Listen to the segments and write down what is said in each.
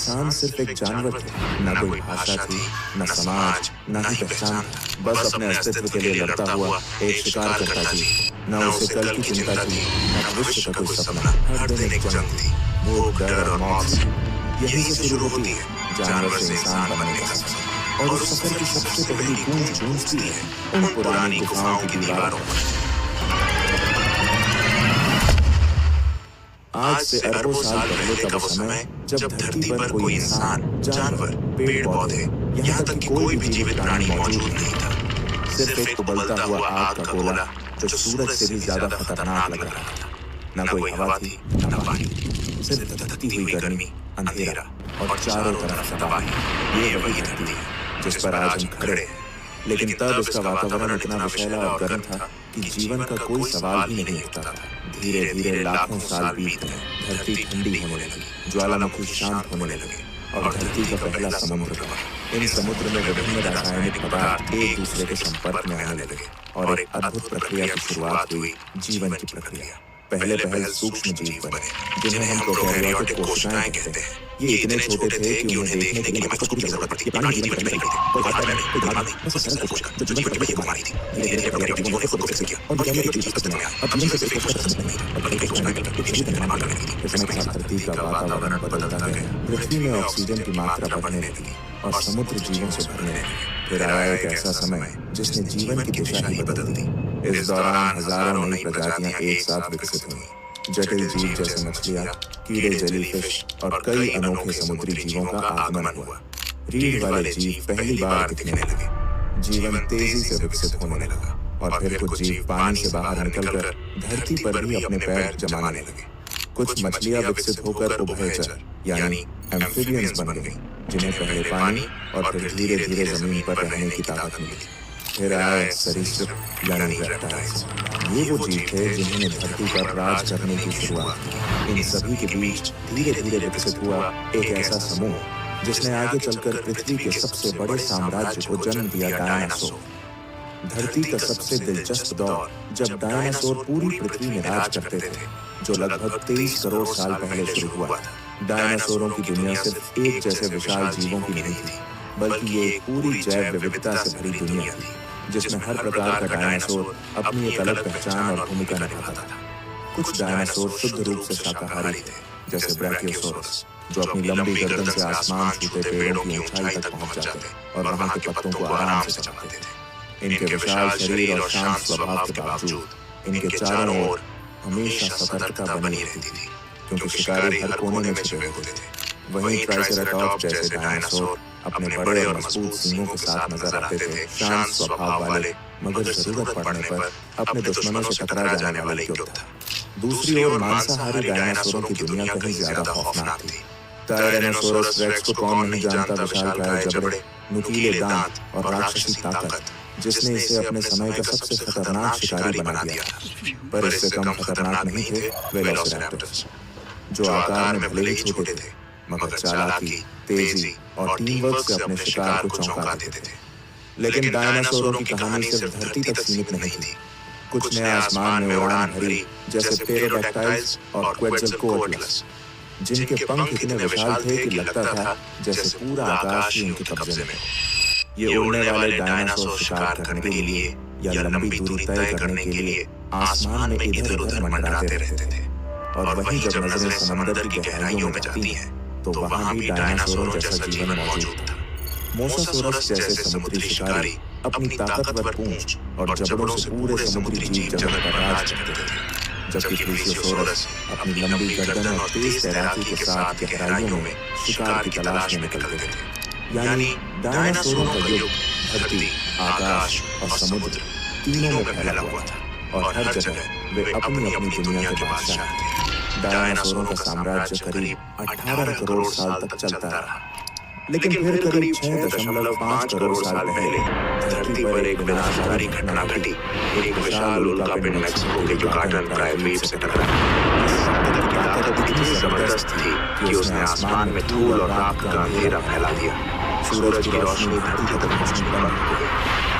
इंसान सिर्फ एक जानवर थे। न कोई भाषा थी, न समाज, न ही पहचान था। बस अपने अस्तित्व के लिए लड़ता हुआ एक शिकार करता जी। न उसे कल की चिंता थी, न भविष्य का कोई सपना। हर दिन एक जंग थी, भूख, डर और मौत से। यहीं से शुरू होती है जानवर से इंसान बनने का सफर। और उस सफर की सबसे पहली गूंज गूंजती है उन पुरानी गुफाओं की दीवारों पर। आज से अरबों साल पहले का वो समय जब धरती पर कोई इंसान, जानवर, पेड़ पौधे, यहाँ तक कि कोई भी जीवित प्राणी मौजूद नहीं था। सिर्फ एक उबलता हुआ आग का गोला जो सूरज से भी ज्यादा खतरनाक लग रहा था। न कोई हवा थी, न पानी, सिर्फ धधकती हुई गर्मी, अंधेरा और चारों तरफ तबाही। ये वही धरती है जिस पर आज हम खड़े हैं। लेकिन तब इसका वातावरण इतना विषैला और गर्म था कि जीवन का कोई सवाल ही नहीं उठता था। धीरे धीरे लाखों साल बीत गए, धरती ठंडी होने लगी, ज्वालामुखी शांत होने लगे और धरती का पहला समुद्र बना। इन समुद्र में विभिन्न रासायनिक पदार्थ एक दूसरे के संपर्क में आने लगे और एक अद्भुत प्रक्रिया की शुरुआत हुई, जीवन की प्रक्रिया। पहले पहले सूक्ष्म जीव बने जिन्हें हम प्रोकैरियोटिक कोशिकाएं कहते हैं। ये इतने छोटे थे कि उन्हें देखने के लिए माइक्रोस्कोप की जरूरत पड़ती है। प्राणी जीवन में नहीं थे, कोई हाथ पैर नहीं, कोई दिमाग नहीं, बस सरल कोशिका जो जीवन की प्रक्रिया को मारी थी। धीरे धीरे प्रोकैरियोटिक जीवों ने खुद को विकसित किया और विज्ञान के बीच में आया। अब जीवन से सिर्फ कोशिका नहीं था, बल्कि एक कोशिका मिलकर एक शरीर का निर्माण करने लगी। इस समय के साथ धरती का वातावरण बदलता गया, पृथ्वी में ऑक्सीजन की मात्रा बढ़ने लगी और समुद्र जीवों से भरने लगे। फिर आया एक ऐसा समय जिसने जीवन की दिशा ही बदल दी। इस दौरान हजारों नई प्रजातियां एक साथ विकसित हुई। जटिल जीव जैसे मछलियां, कीड़े, जेलीफिश और कई अनोखे समुद्री जीवों का आगमन हुआ। रीढ़ वाले जीव पहली बार दिखने लगे। जीवन तेजी से विकसित होने लगा और फिर कुछ जीव पानी से बाहर निकलकर धरती पर भी अपने पैर जमाने लगे। कुछ मछलियां विकसित होकर उभयचर यानी एम्फिबियंस बन गई, जिन्हें पहले पानी और फिर धीरे धीरे जमीन पर रहने की ताकत मिली। फिर आए सरीसृप यानी रेप्टाइल्स। ये वो जीव थे जिन्होंने धरती पर राज करने की शुरुआत की। इन सभी के बीच धीरे धीरे विकसित हुआ एक ऐसा समूह जिसने आगे चलकर पृथ्वी के सबसे बड़े साम्राज्य को जन्म दिया, डायनासोर। धरती का सबसे दिलचस्प दौर जब डायनासोर पूरी पृथ्वी में राज करते थे, जो लगभग 23 करोड़ साल पहले शुरू हुआ था। डायनासोरों की दुनिया सिर्फ एक जैसे विशाल जीवों की नहीं थी, बल्कि ये एक पूरी जैव विविधता से भरी दुनिया थी जिसमें हर प्रकार का डायनासोर अपनी एक अलग पहचान और भूमिका निभाता था। कुछ डायनासोर शुद्ध रूप से शाकाहारी थे, जैसे ब्रैकियोसोरस, जो अपनी लंबी गर्दन से आसमान छूते पेड़ों की ऊंचाई तक पहुंच जाते और वहां के पत्तों को आराम से चबाते थे। इनके विशाल शरीर और शांत स्वभाव के बावजूद इनके चारों ओर हमेशा सतर्कता बनी रहती थी, क्योंकि शिकारी हर कोने में छिपे होते थे। वहीं ट्राइसेराटॉप्स जैसे डायनासोर अपने बड़े और मजबूत सींगों के साथ नजर आते थे, शांत स्वभाव वाले, मगर जरूरत पड़ने पर अपने दुश्मनों से टकरा जाने वाले योद्धा। दूसरी ओर मांसाहारी डायनासोरों की दुनिया कहीं ज्यादा खौफनाक थी। टायरेनोसोरस रेक्स को कौन नहीं जानता, विशालकाय जबड़े, नुकीले दांत और राक्षसी ताकत, जिसने इसे अपने समय का सबसे खतरनाक शिकारी बना दिया था। पर इससे कम खतरनाक नहीं थे वेलोसिरैप्टर्स, जो आकार में भले ही छोटे थे, मगर चालाकी, तेजी और टीम वर्क से अपने शिकार को चौंका देते थे। लेकिन डायनासोरों की कहानी सिर्फ धरती तक सीमित नहीं थी। कुछ ने आसमान में उड़ान भरी, जैसे पेरोडैक्टाइल्स और क्वेट्ज़लकोअट्लस, जिनके पंख इतने विशाल थे कि लगता था जैसे पूरा आकाश ही उनके कब्जे में। ये उड़ने वाले डायनासोर शिकार करने के लिए या लंबी दूरी तय करने के लिए आसमान में इधर उधर मंडराते रहते थे। और वहीं जब नजरें समंदर की गहराइयों में जाती हैं, तो वहां भी डायनासोरों जैसा जीवन मौजूद था। मोसासोरस जैसे समुद्री शिकारी अपनी ताकतवर पूंछ और जबड़ों से पूरे समुद्री जीव जगत पर राज करते थे, जबकि प्लीसियोसोरस अपनी लंबी गर्दन और तेज तैराकी के साथ गहराइयों में शिकार की तलाश में निकलते थे। यानी डायनासोरों का युग धरती, आकाश और समुद्र तीनों में फैला हुआ था और हर जगह वे अपनी अपनी दुनिया के बादशाह थे। डायनासोरों का साम्राज्य करीब 18 करोड़ साल तक चलता रहा, लेकिन फिर करीब 6.5 करोड़ साल पहले धरती पर एक विनाशकारी घटना घटी। एक विशाल उल्कापिंड मेक्सिको के युकाटन प्रायद्वीप से टकराया। इसकी ताकत इतनी जबरदस्त थी कि उसने आसमान में धूल और राख का अंधेरा फैला दिया। सूरज की रोशनी धरती तक पहुंचनी बंद हो गई,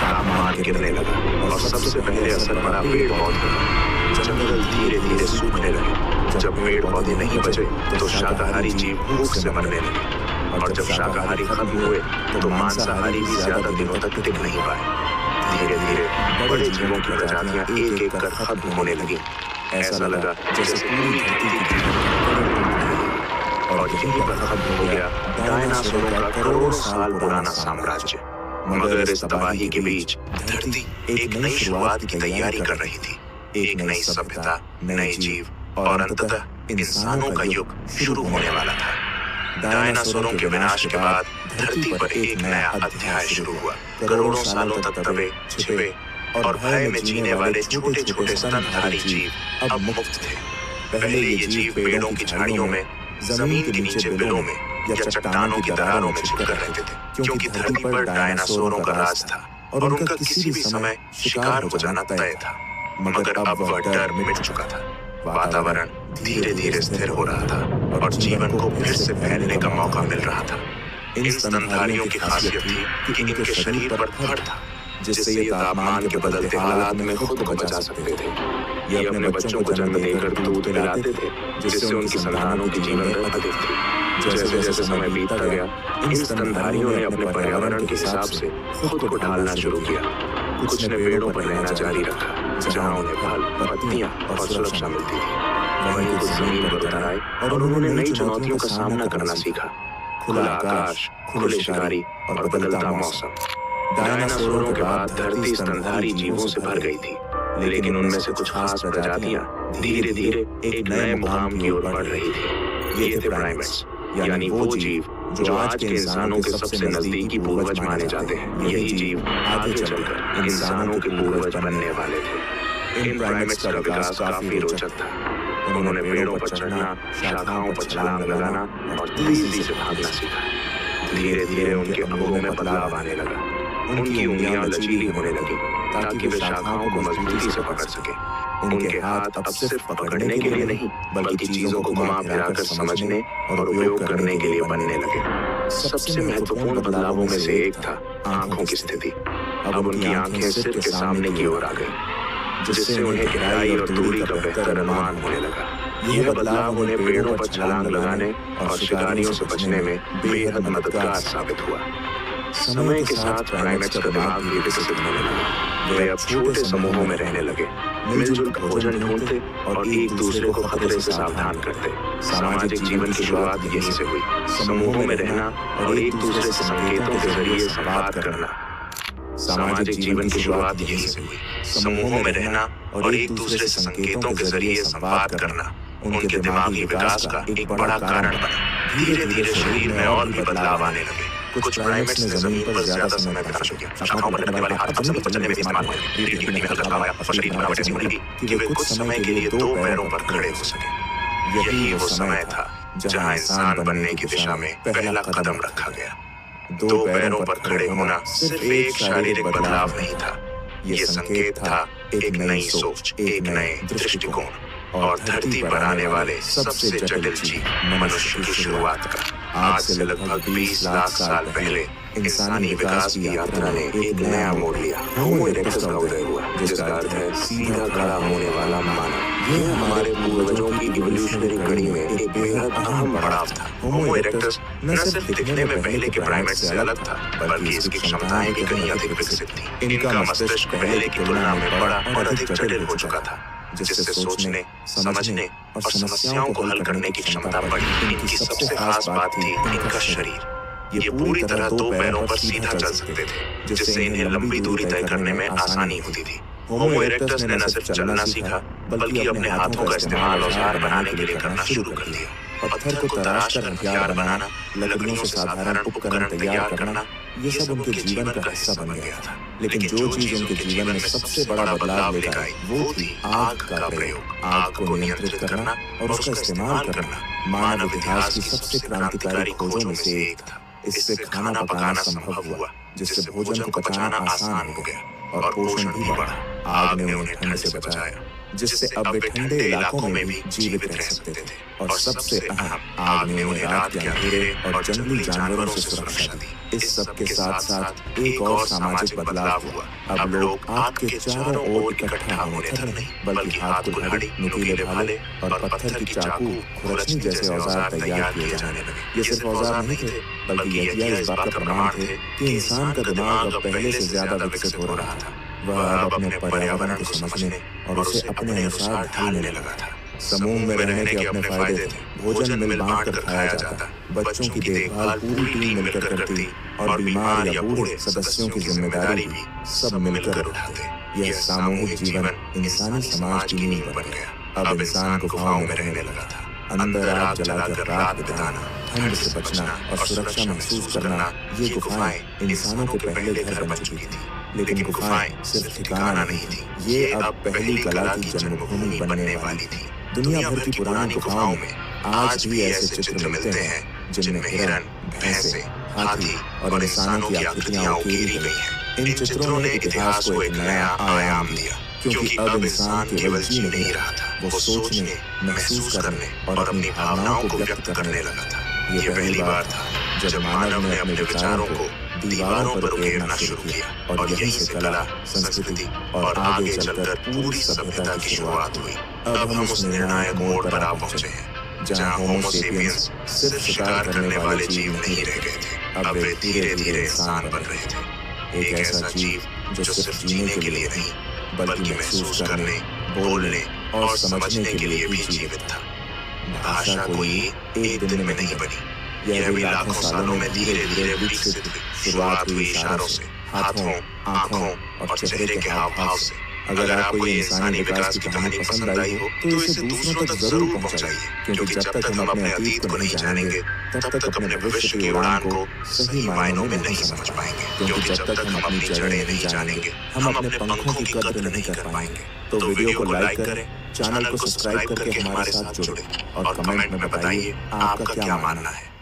तापमान गिरने लगा और सबसे पहले असर पड़ा पेड़ पौधों। जंगल धीरे धीरे सूखने लगे। जब पेड़ पौधे नहीं बचे तो शाकाहारी जीव भूख से मरने लगे। और जब शाकाहारी खत्म हुए तो मांसाहारी भी ज्यादा दिनों तक टिक नहीं पाए। धीरे धीरे बड़े जीवों की प्रजातियां एक एक कर खत्म होने लगी। ऐसा लगा जैसे पूरी धरती की और यहीं पर खत्म हो गया डायनासोरों का करोड़ों साल पुराना साम्राज्य। मगर इस तबाही के बीच धरती एक नई शुरुआत की तैयारी कर रही थी। एक नई सभ्यता, नए जीव और अंततः इंसानों का युग शुरू होने वाला था। डायनासोरों के विनाश के बाद धरती पर एक नया अध्याय शुरू हुआ। करोड़ों सालों तक दबे छिपे और भय में जीने वाले छोटे छोटे स्तनधारी जीव अब मुक्त थे। पहले ये जीव पेड़ों की झाड़ियों में, जमीन के नीचे बिलों में या चट्टानों की दरारों में छिपकर रहते थे, क्योंकि धरती पर डायनासोरों का राज था और उनका किसी भी समय शिकार हो जाना तय था। मगर अब वह डर मिट चुका था। वातावरण धीरे धीरे स्थिर हो रहा था और जीवन को फिर से फैलने का मौका मिल रहा था। इन स्तनधारियों की खासियत थी कि इनके शरीर पर फर था, जिससे ये तापमान के बदलते हालात में खुद को बचा सकते थे। ये अपने बच्चों को जन्म देकर दूध पिलाते थे, जिससे उनकी संतानों की जीवन दर अधिक थी। जैसे जैसे समय बीतता गया, इन स्तनधारियों ने अपने पर्यावरण के हिसाब से खुद को ढालना शुरू किया। कुछ ने पेड़ों पर रहना जारी रखा, जहाँ उन्हें फल, पत्तियां और सुरक्षा मिलती थी। वहीं कुछ जमीन पर उतर आए और उन्होंने नई चुनौतियों का सामना करना सीखा। खुला आकाश, खुले शिकारी और बदलता मौसम। डायनासोरों के बाद धरती स्तनधारी जीवों से भर गई थी, लेकिन उनमें से कुछ खास प्रजातियां धीरे धीरे एक नए मुकाम की ओर बढ़ रही थी। ये थे प्राइमेट्स, यानी वो जीव जो आज के इंसानों के सबसे नजदीकी पूर्वज माने जाते हैं। यही जीव आगे चलकर इंसानों के पूर्वज बनने वाले थे। इन प्राइमेट्स का विकास काफी रोचक था। उन्होंने पेड़ों पर चढ़ना, शाखाओं पर छलांग लगाना और तेजी से भागना सीखा। धीरे धीरे उनके अंगों में बदलाव आने लगा। उनकी उंगलियां लचीली होने लगी ताकि वे शाखाओं को मजबूती से पकड़ सके। उनके हाथ अब सिर्फ पकड़ने के लिए नहीं, बल्कि चीजों को घुमा फिराकर समझने और उपयोग करने के लिए बनने लगे। सबसे महत्वपूर्ण बदलावों में से एक था आंखों की स्थिति। अब उनकी आंखें सिर के सामने की ओर आ गई, जिससे उन्हें गहराई और दूरी का बेहतर अनुमान होने लगा। यह बदलाव उन्हें पेड़ों पर छलांग लगाने और शिकारियों से बचने में बेहद मददगार साबित हुआ। समय के साथ प्राइमेट्स का दिमाग भी विकसित होने लगा। वे अब छोटे समूहों में रहने लगे, मिलजुल कर भोजन ढूंढते और एक दूसरे को खतरे से सावधान करते। सामाजिक जीवन की शुरुआत यहीं से हुई। समूहों में रहना और एक दूसरे से संकेतों के जरिए संवाद करना। सामाजिक जीवन की शुरुआत यहीं से हुई। समूहों में रहना और एक दूसरे से संकेतों के जरिए संवाद करना उनके दिमागी विकास का एक बड़ा कारण बना। धीरे धीरे शरीर में और भी बदलाव आने लगे। कुछ प्राइमेट्स ने जमीन पर ज्यादा समय बिताना शुरू किया। शाखाओं पर लगने वाले हाथ जमीन पर चलने में इस्तेमाल हुए। धीरे धीरे में हल्का आया और शरीर की बनावट ऐसी होने लगी कि वे कुछ समय के लिए दो पैरों पर खड़े हो सके। यही वो समय था जहां इंसान बनने की दिशा में पहला कदम रखा गया। दो पैरों पर खड़े होना सिर्फ एक शारीरिक बदलाव नहीं था, ये संकेत था एक नई सोच, एक नए दृष्टिकोण और धरती पर आने वाले सबसे जटिल जीव मनुष्य की शुरुआत का। आज से लगभग 20 लाख साल पहले इंसानी विकास की यात्रा ने एक नया मोड़ लिया। होमो इरेक्टस का उदय हुआ, जिसका अर्थ है सीधा खड़ा होने वाला मानव। यह हमारे पूर्वजों की इवोल्यूशनरी कड़ी में एक बेहद अहम पड़ाव था। होमो इरेक्टस न सिर्फ दिखने में पहले के प्राइमेट से अलग था, बल्कि इसकी क्षमताएं भी कहीं अधिक विकसित थी। इनका मस्तिष्क पहले की तुलना में बड़ा और अधिक जटिल हो चुका था, जिससे सोचने, समझने और समस्याओं को हल करने की क्षमता बढ़ी। इनकी सबसे खास बात थी इनका शरीर। ये पूरी तरह दो पैरों पर सीधा चल सकते थे, जिससे इन्हें लंबी दूरी तय करने में आसानी होती थी। होमो इरेक्टस ने न सिर्फ चलना सीखा, बल्कि अपने हाथों का इस्तेमाल औजार बनाने के लिए करना शुरू कर दिया। पत्थर को तराश कर हथियार बनाना, लकड़ियों से साधारण उपकरण तैयार करना, ये सब उनके जीवन का हिस्सा बन गया था। लेकिन जो चीज उनके जीवन में सबसे बड़ा बदलाव लेकर आई, वो थी आग का प्रयोग। आग को नियंत्रित करना और उसका इस्तेमाल करना मानव इतिहास की सबसे क्रांतिकारी खोजों में से एक था। इससे खाना पकाना संभव हुआ, जिससे भोजन को पचाना आसान हो गया और पोषण भी बढ़ा। आग ने उन्हें ठंड से बचाया, जिससे अब वे ठंडे इलाकों में भी जीवित रह सकते थे। और सबसे अहम, आग ने उन्हें रात के अंधेरे और जंगली जानवरों से सुरक्षा दी। इस सब के साथ साथ एक और सामाजिक बदलाव हुआ। अब लोग आग के चारों ओर इकट्ठा होने थे नहीं, बल्कि हाथ कुल्हाड़ी, नुकीले भाले और पत्थर की चाकू, खुरचनी जैसे औजार तैयार किए जाने लगे। ये सिर्फ औजार नहीं थे, बल्कि यह इस बात का प्रमाण थे कि इंसान का दिमाग अब पहले से ज्यादा विकसित हो रहा था। वह अब अपने पर्यावरण को समझने और उसे अपने अनुसार ढालने लगा था। समूह में रहने के अपने फायदे थे। भोजन मिल बांट कर खाया जाता, बच्चों की देखभाल पूरी टीम मिलकर करती और बीमार या बूढ़े सदस्यों की जिम्मेदारी भी सब मिलकर उठाते। यह सामूहिक जीवन इंसानी समाज की नींव बन गया। अब इंसान गुफाओं में रहने लगा था। अंदर आग जलाकर रात बिताना, ठंड से बचना और सुरक्षा महसूस करना, ये गुफाएं इंसानों के पहले घर बन चुकी थी। लेकिन गुफाएं सिर्फ ठिकाना नहीं थी, ये अब पहली कला की जन्मभूमि बनने वाली थी। दुनिया भर की पुरानी गुफाओं में आज भी ऐसे चित्र मिलते हैं जिनमें हिरन, भैंसे, हाथी और इंसानों की आकृतियां उकेरी गई हैं। इन चित्रों ने इतिहास को एक नया आयाम दिया, क्योंकि अब इंसान केवल जी नहीं रहा था, वो सोचने, महसूस करने और अपनी भावनाओं को व्यक्त करने लगा था। ये पहली बार था जब मानव ने अपने विचारों को दीवारों पर उकेरना शुरू किया, और यहीं से कला, संस्कृति और आगे चलकर पूरी सभ्यता की शुरुआत हुई। अब हम उस निर्णायक मोड़ पर आ पहुंचे हैं जहां होमो सेपियंस सिर्फ शिकार करने वाले जीव नहीं रह गए थे, अब वे धीरे धीरे इंसान बन रहे थे। एक ऐसा जीव जो सिर्फ जीने के लिए नहीं, बल्कि महसूस करने, बोलने और समझने के लिए भी जीवित था। भाषा कोई एक दिन में नहीं बनी, यह भी लाखों सालों में धीरे धीरे विकसित हुई। शुरुआत हुई इशारों से, हाथों, आंखों और चेहरे के हाव भाव से। अगर आपको ये इंसानी विकास की कहानी पसंद आई हो तो इसे दूसरों तक जरूर पहुंचाइए, क्योंकि जब तक हम अपने अतीत को नहीं जानेंगे, तब तक अपने भविष्य की उड़ान को सही मायनों में नहीं समझ पाएंगे। क्योंकि जब तक हम अपनी जड़ें नहीं जानेंगे, हम अपने पंखों की कद्र नहीं कर पाएंगे। तो वीडियो को लाइक करें, चैनल को सब्सक्राइब करके हमारे साथ जुड़े और कमेंट में बताइए आपका क्या मानना है।